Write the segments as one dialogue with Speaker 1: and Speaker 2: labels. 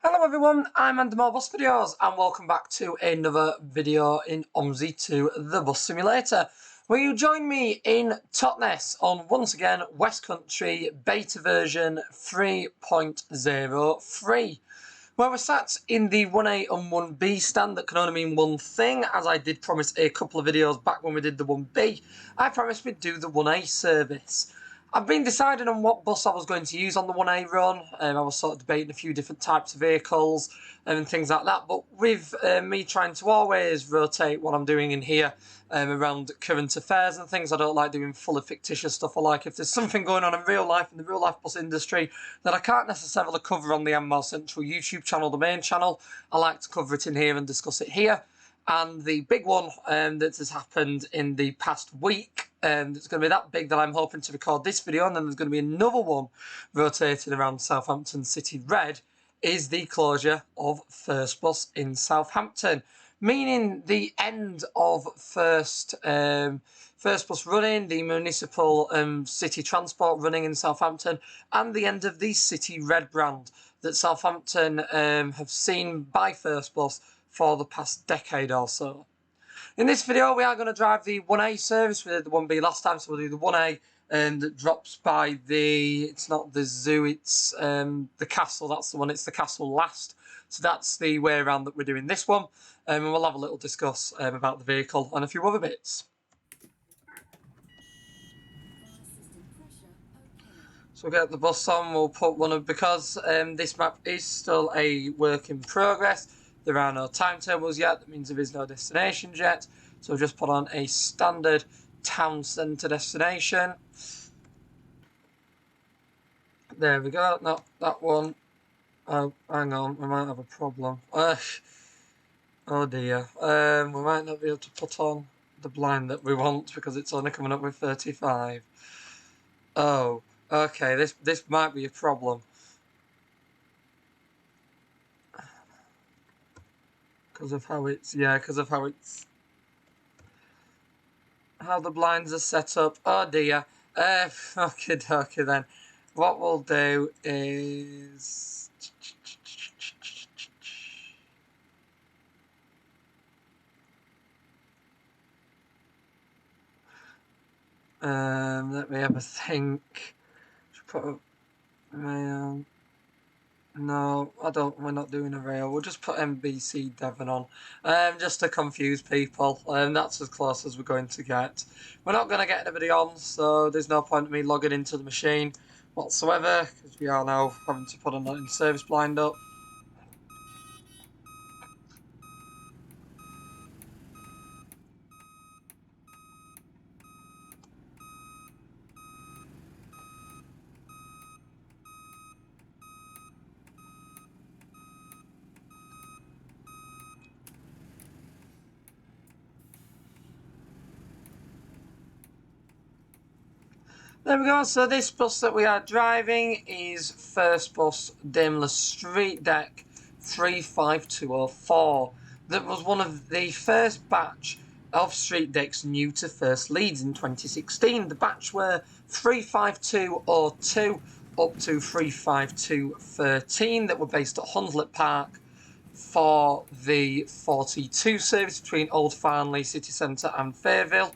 Speaker 1: Hello everyone, I'm Andy More Bus Videos and welcome back to another video in OMSI 2 the Bus Simulator, where you join me in Totnes on once again Westcountry beta version 3.03, where we're sat in the 1A and 1B stand. That can only mean one thing, as I did promise a couple of videos back when we did the 1B. I promised we'd do the 1A service. I've been deciding on what bus I was going to use on the 1A run. I was sort of debating a few different types of vehicles and things like that. But with me trying to always rotate what I'm doing in here around current affairs and things, I don't like doing full of fictitious stuff. I like if there's something going on in real life, in the real life bus industry, that I can't necessarily cover on the MML Central YouTube channel, the main channel, I like to cover it in here and discuss it here. And the big one that has happened in the past week, it's going to be that big that I'm hoping to record this video, and then there's going to be another one rotating around Southampton CityRed, is the closure of First Bus in Southampton, meaning the end of First Bus running, the municipal city transport running in Southampton, and the end of the CityRed brand that Southampton have seen by First Bus for the past decade or so. In this video, we are going to drive the 1A service. We did the 1B last time, so we'll do the 1A that drops by the, it's not the zoo, it's the castle. That's the one, it's the castle last. So that's the way around that we're doing this one. And we'll have a little discuss about the vehicle and a few other bits. So we'll get the bus on, we'll put one of, because this map is still a work in progress. There are no timetables yet, that means there is no destinations yet. So we'll just put on a standard town centre destination. There we go, not that one. Oh, hang on, we might have a problem. Oh dear, we might not be able to put on the blind that we want because it's only coming up with 35. Oh, okay, this might be a problem. Because of how it's, how the blinds are set up. Oh dear. Okay then. What we'll do is, let me have a think. Should put a rail. No, I don't. We're not doing a rail. We'll just put MBC Devon on, just to confuse people. That's as close as we're going to get. We're not going to get anybody on, so there's no point in me logging into the machine whatsoever, because we are now having to put a not in service blind up. There we go, so this bus that we are driving is First Bus Daimler Streetdeck 35204. That was one of the first batch of Streetdecks new to First Leeds in 2016. The batch were 35202 up to 35213 that were based at Hunslet Park for the 42 service between Old Farnley City Centre and Fairville.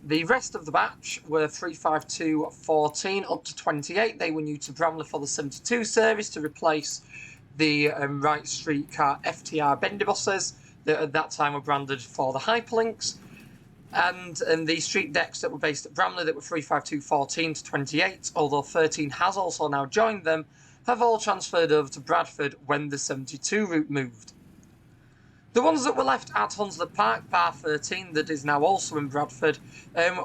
Speaker 1: The rest of the batch were 35214 up to 28. They were new to Bramley for the 72 service to replace the Wright Streetcar FTR bendy buses that at that time were branded for the hyperlinks. And the Streetdecks that were based at Bramley that were 35214 to 28, although 13 has also now joined them, have all transferred over to Bradford when the 72 route moved. The ones that were left at Hunslet Park, bar 13, that is now also in Bradford,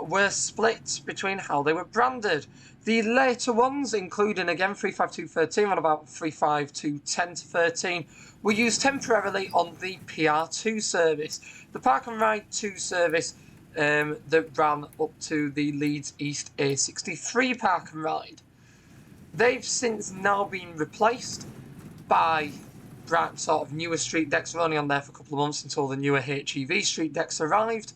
Speaker 1: were split between how they were branded. The later ones, including again 35213 and about 35210 to 13, were used temporarily on the PR2 service. The Park and Ride 2 service that ran up to the Leeds East A63 Park and Ride. They've since now been replaced by sort of newer Streetdecks. Were only on there for a couple of months until the newer HEV Streetdecks arrived,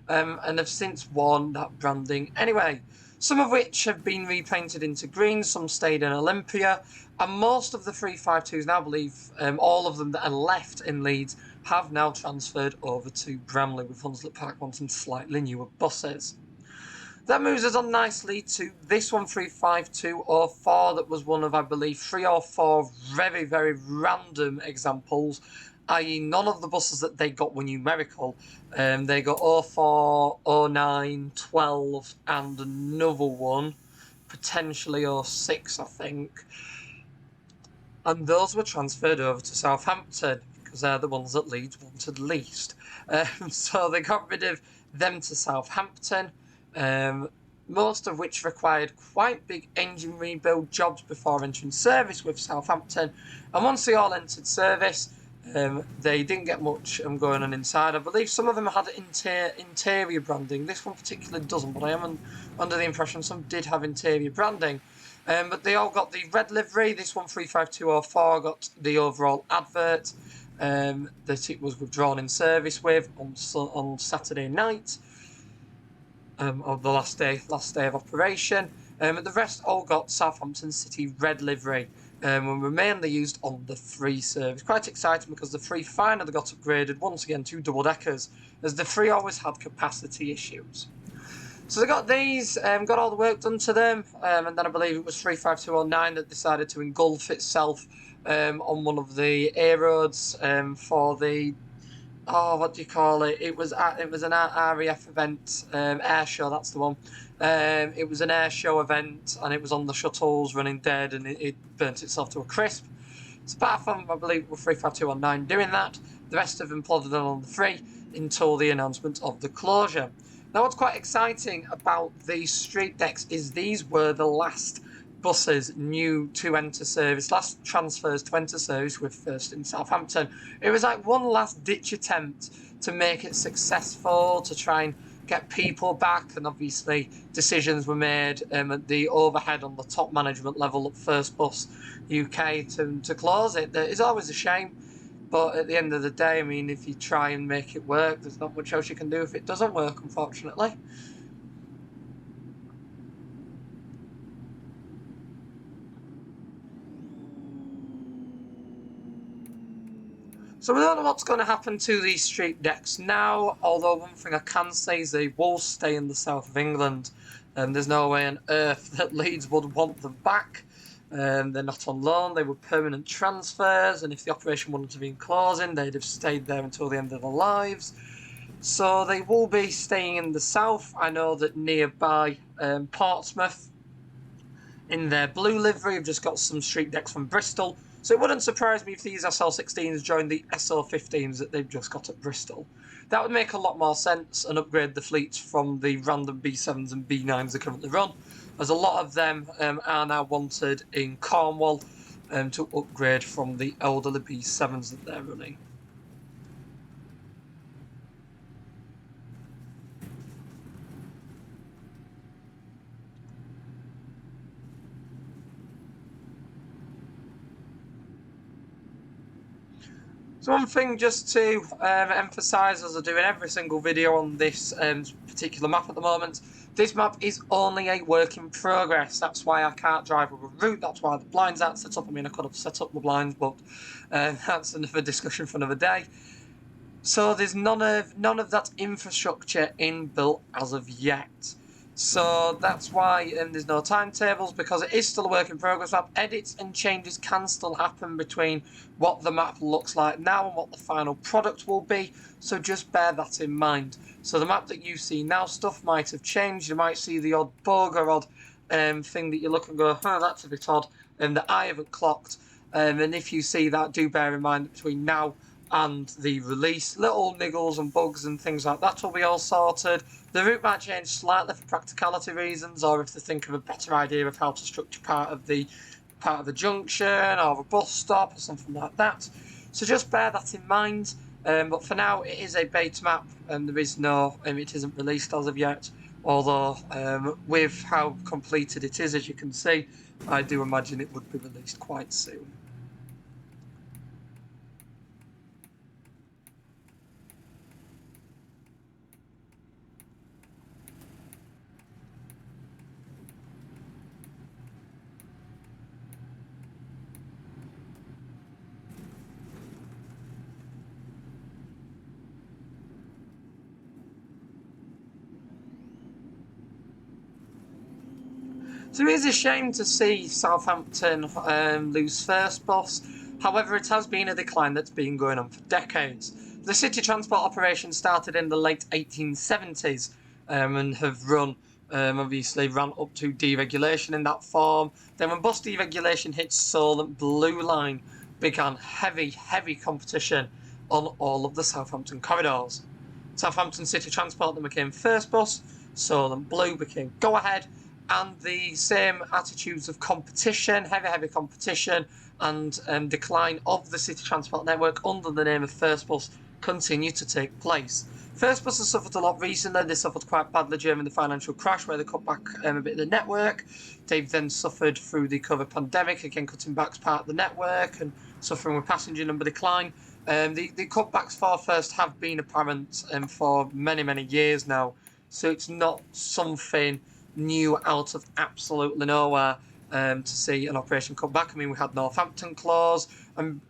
Speaker 1: and have since worn that branding anyway. some of which have been repainted into green, some stayed in Olympia, and most of the 352s now, I believe all of them that are left in Leeds have now transferred over to Bramley, with Hunslet Park wanting slightly newer buses. That moves us on nicely to this one, 35204, that was one of, I believe, 3 or 4 very, very random examples, i.e. none of the buses that they got were numerical. They got 04, 09, 12, and another one, potentially 06, I think. And those were transferred over to Southampton, because they're the ones that Leeds wanted least. So they got rid of them to Southampton. Most of which required quite big engine rebuild jobs before entering service with Southampton. And once they all entered service, they didn't get much going on inside. I believe some of them had interior branding. This one particularly doesn't, but I am under the impression some did have interior branding. But they all got the red livery. This one, 35204, got the overall advert that it was withdrawn in service with on Saturday night. Of the last day of operation. The rest all got Southampton CityRed livery and were mainly used on the 3 service. Quite exciting because the 3 finally got upgraded once again to double-deckers, as the 3 always had capacity issues. So they got these, got all the work done to them, and then I believe it was 35209 that decided to engulf itself on one of the air roads for the... what do you call it? It was an RAF event, air show. That's the one. It was an air show event, and it was on the shuttles running dead, and it burnt itself to a crisp. So apart from, I believe, 35219 doing that, the rest of them plodded on the 3 until the announcement of the closure. Now, what's quite exciting about these Streetdecks is these were the last buses new to enter service, last transfers to enter service with first in Southampton. It was like one last ditch attempt to make it successful, to try and get people back, and obviously decisions were made at the overhead on the top management level at First Bus UK to close it. It's always a shame, but at the end of the day, I mean, if you try and make it work, there's not much else you can do if it doesn't work, unfortunately. So we don't know what's going to happen to these Streetdecks now, although one thing I can say is they will stay in the south of England. There's no way on earth that Leeds would want them back. They're not on loan, they were permanent transfers, and if the operation wouldn't have been closing, they'd have stayed there until the end of their lives. So they will be staying in the south. I know that nearby Portsmouth, in their blue livery, have just got some Streetdecks from Bristol. So it wouldn't surprise me if these SL16s joined the SO15s that they've just got at Bristol. That would make a lot more sense and upgrade the fleets from the random B7s and B9s they currently run, as a lot of them are now wanted in Cornwall to upgrade from the elderly B7s that they're running. So one thing just to emphasise, as I do in every single video on this particular map at the moment, this map is only a work in progress. That's why I can't drive over a route, that's why the blinds aren't set up. I mean, I could have set up the blinds, but that's another discussion for another day. So there's none of that infrastructure inbuilt as of yet. So that's why there's no timetables, because it is still a work in progress map. Edits and changes can still happen between what the map looks like now and what the final product will be, so just bear that in mind. So the map that you see now, stuff might have changed. You might see the odd bug or odd thing that you look and go, oh, that's a bit odd, and that I haven't clocked. And if you see that, do bear in mind that between now and the release, little niggles and bugs and things like that will be all sorted. The route might change slightly for practicality reasons, or if they think of a better idea of how to structure part of the junction or a bus stop or something like that. So just bear that in mind. But for now, it is a beta map, and there is no, it isn't released as of yet. Although with how completed it is, as you can see, I do imagine it would be released quite soon. So it is a shame to see Southampton lose first bus. However, it has been a decline that's been going on for decades. The city transport operation started in the late 1870s and have run, obviously, ran up to deregulation in that form. Then when bus deregulation hit Solent Blue Line, began heavy competition on all of the Southampton corridors. Southampton City Transport then became First Bus, Solent Blue became Go Ahead, and the same attitudes of competition, heavy competition, and decline of the city transport network under the name of First Bus continue to take place. First Bus has suffered a lot recently. They suffered quite badly during the financial crash where they cut back a bit of the network. They've then suffered through the COVID pandemic, again cutting back part of the network and suffering with passenger number decline. The cutbacks for First have been apparent for many years now, so it's not something new out of absolutely nowhere to see an operation cut back. I mean, we had Northampton close, and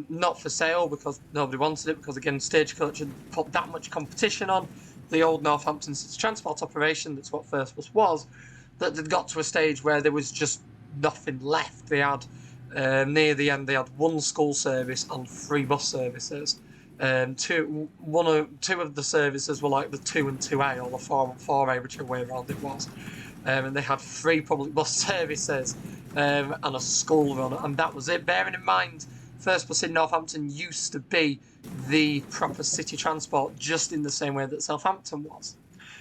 Speaker 1: not for sale because nobody wanted it, because again Stagecoach had put that much competition on the old Northampton City Transport operation, that's what First Bus was, that they'd got to a stage where there was just nothing left. They had near the end they had one school service and 3 bus services. Two of the services were like the 2 and 2A or the 4 and 4A, whichever way around it was. And they had 3 public bus services and a school run, and that was it. Bearing in mind, First Bus in Northampton used to be the proper city transport, just in the same way that Southampton was.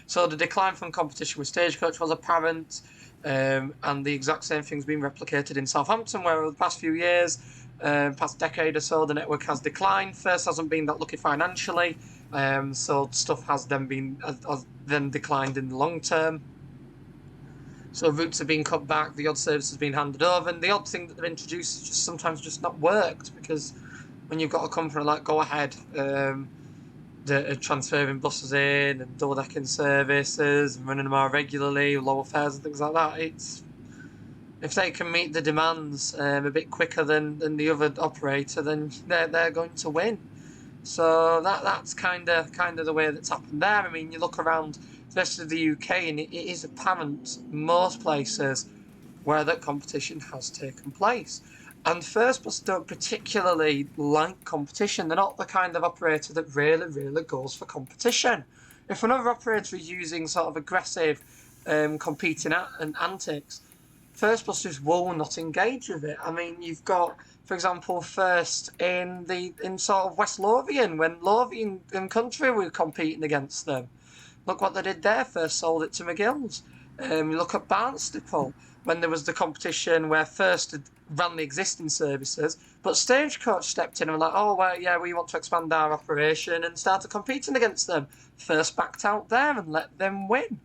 Speaker 1: So the decline from competition with Stagecoach was apparent, and the exact same thing's been replicated in Southampton, where over the past few years, past decade or so, the network has declined. First hasn't been that lucky financially, so stuff has then declined in the long term. So routes have been cut back, the odd service has been handed over, and the odd thing that they've introduced has just sometimes just not worked, because when you've got a company like Go Ahead that are transferring buses in and double-decking services and running them more regularly, lower fares and things like that, if they can meet the demands a bit quicker than the other operator, then they're going to win. So that's kind of the way that's happened there. I mean, you look around the rest of the UK, and it is apparent most places where that competition has taken place. And First Bus don't particularly like competition. They're not the kind of operator that really goes for competition. If another operator is using sort of aggressive competing and antics, First Bus just will not engage with it. I mean, you've got, for example, First in sort of West Lothian, when Lothian and Country were competing against them. Look what they did there. First sold it to McGill's. You look at Barnstaple, when there was the competition where First had ran the existing services, but Stagecoach stepped in and were like, oh, well, yeah, we want to expand our operation, and started competing against them. First backed out there and let them win.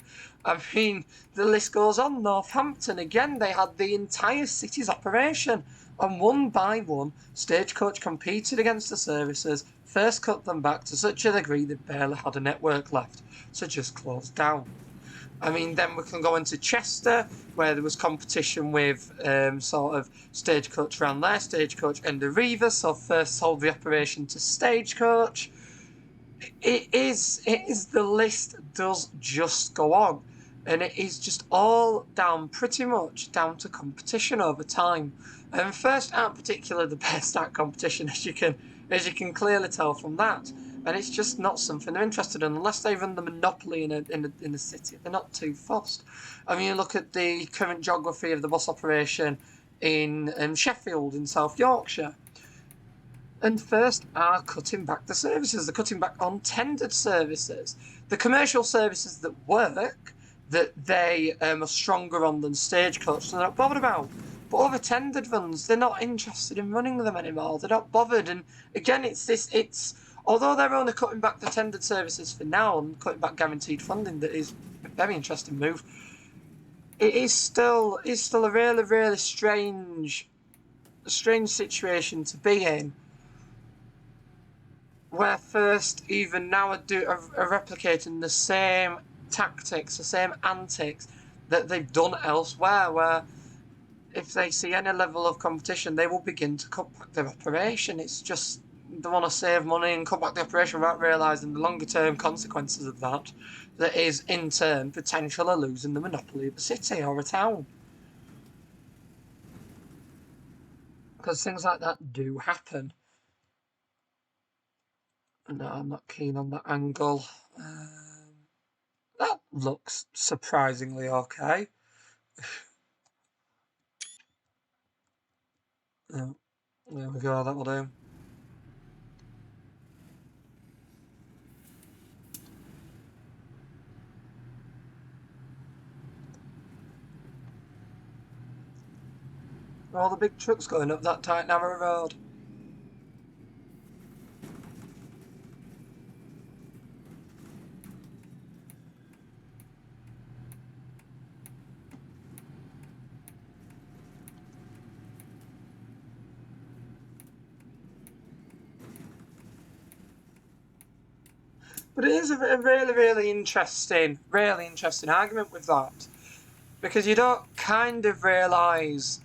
Speaker 1: I mean, the list goes on. Northampton, again, they had the entire city's operation, and one by one, Stagecoach competed against the services. First cut them back to such a degree they barely had a network left, so just closed down. I mean, then we can go into Chester, where there was competition with sort of Stagecoach around there, Stagecoach and Arriva, so First sold the operation to Stagecoach. The list does just go on, and it is just all pretty much down to competition over time. And First aren't particularly the best at competition, as you can clearly tell from that. And it's just not something they're interested in, unless they run the monopoly in a city. They're not too fussed. I mean, you look at the current geography of the bus operation in Sheffield, in South Yorkshire. And First are cutting back the services. They're cutting back on tendered services. The commercial services that work, that they are stronger on than Stagecoach, so they're not bothered about. But other tendered runs, they're not interested in running them anymore. They're not bothered. And again, although they're only cutting back the tendered services for now and cutting back guaranteed funding, that is a very interesting move. It is still a really strange situation to be in, where First even now are replicating the same tactics, the same antics that they've done elsewhere, where if they see any level of competition, they will begin to cut back their operation. It's just they want to save money and cut back the operation without realising the longer term consequences of that is in turn potentially losing the monopoly of a city or a town. because things like that do happen. No, I'm not keen on that angle. That looks surprisingly okay. Oh, there we go, that will do. All the big trucks going up that tight narrow road. But it is a really interesting argument with that. Because you don't kind of realise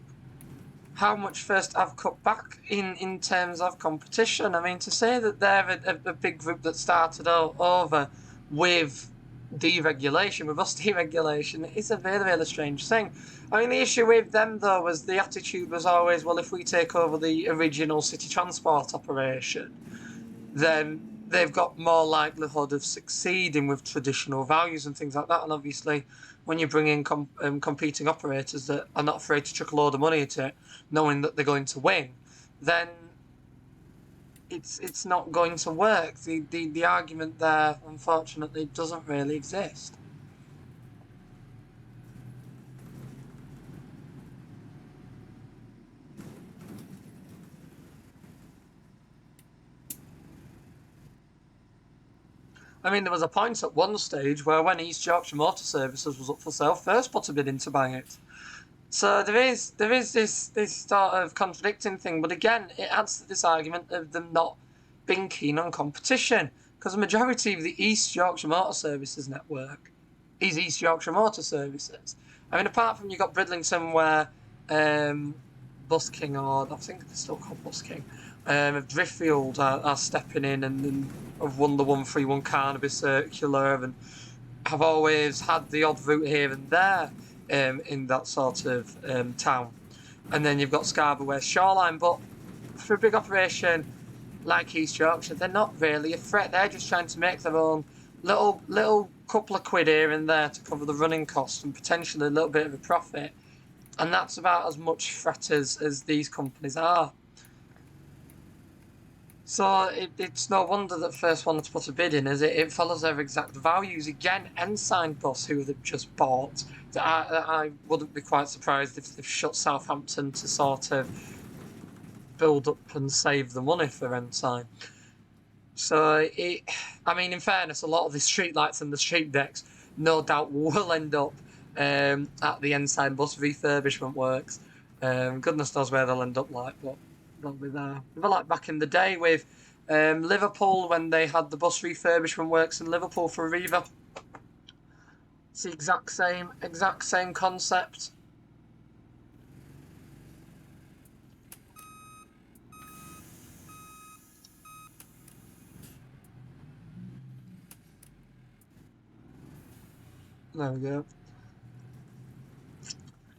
Speaker 1: how much First have cut back in terms of competition. I mean, to say that they're a big group that started over with deregulation, with us deregulation, is a really strange thing. I mean, the issue with them, though, was the attitude was always, well, if we take over the original city transport operation, then they've got more likelihood of succeeding with traditional values and things like that. And obviously, when you bring in competing operators that are not afraid to chuck a load of money at it, knowing that they're going to win, then it's not going to work. The argument there, unfortunately, doesn't really exist. I mean, there was a point at one stage where when East Yorkshire Motor Services was up for sale, First put a bid in to buy it. So there is this sort of contradicting thing, but again, it adds to this argument of them not being keen on competition, because the majority of the East Yorkshire Motor Services network is East Yorkshire Motor Services. I mean, apart from you've got Bridlington where Bus King, or I think they're still called Bus King, of Driffield are stepping in and have won the 131 Carnaby Circular and have always had the odd route here and there in that sort of town. And then you've got Scarborough West Shoreline, but for a big operation like East Yorkshire, they're not really a threat. They're just trying to make their own little couple of quid here and there to cover the running costs and potentially a little bit of a profit. And that's about as much threat as these companies are. So it's no wonder that First wanted to put a bid in, as it follows their exact values. Again, Ensign Bus, who they've just bought, that I wouldn't be quite surprised if they've shut Southampton to sort of build up and save the money for Ensign. So, I mean, in fairness, a lot of the streetlights and the Streetdecks no doubt will end up at the Ensign Bus refurbishment works. Goodness knows where they'll end up like, but they'll be there. They were like back in the day with Liverpool when they had the bus refurbishment works in Liverpool for Riva. It's the exact same concept. There we go.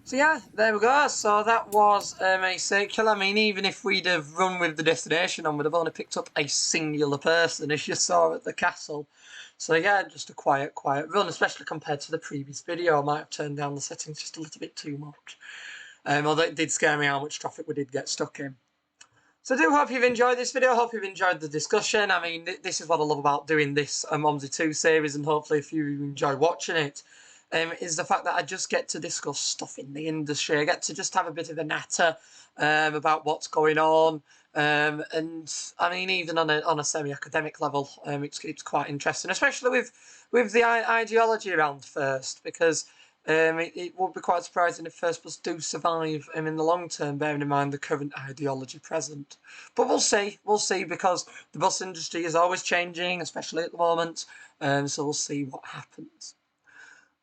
Speaker 1: So yeah, there we go. So that was a circular. I mean, even if we'd have run with the destination on, we'd have only picked up a singular person, as you saw at the castle. So yeah, just a quiet run, especially compared to the previous video. I might have turned down the settings just a little bit too much. Although it did scare me how much traffic we did get stuck in. So I do hope you've enjoyed this video. I hope you've enjoyed the discussion. I mean, this is what I love about doing this OMSI 2 series, and hopefully if you enjoy watching it, is the fact that I just get to discuss stuff in the industry. I get to just have a bit of a natter about what's going on. And I mean, even on a semi-academic level, it's quite interesting, especially with the ideology around First, because it would be quite surprising if First Bus do survive in the long term, bearing in mind the current ideology present. But we'll see, because the bus industry is always changing, especially at the moment, so we'll see what happens.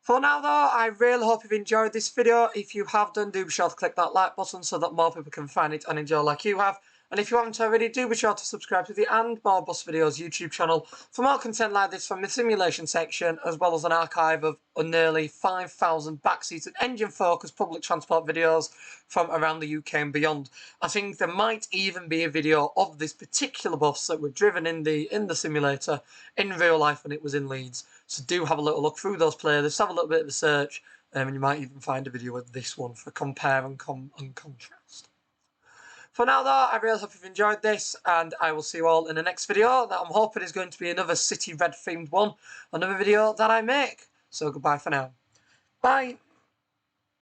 Speaker 1: For now though, I really hope you've enjoyed this video. If you have done, do be sure to click that like button so that more people can find it and enjoy like you have. And if you haven't already, do be sure to subscribe to the And More Bus Videos YouTube channel for more content like this from the simulation section, as well as an archive of nearly 5,000 backseat and engine-focused public transport videos from around the UK and beyond. I think there might even be a video of this particular bus that we've driven in the simulator in real life when it was in Leeds. So do have a little look through those playlists, have a little bit of a search, and you might even find a video of this one for compare and contrast. For now though, I really hope you've enjoyed this, and I will see you all in the next video that I'm hoping is going to be another CityRed themed one, another video that I make. So goodbye for now. Bye!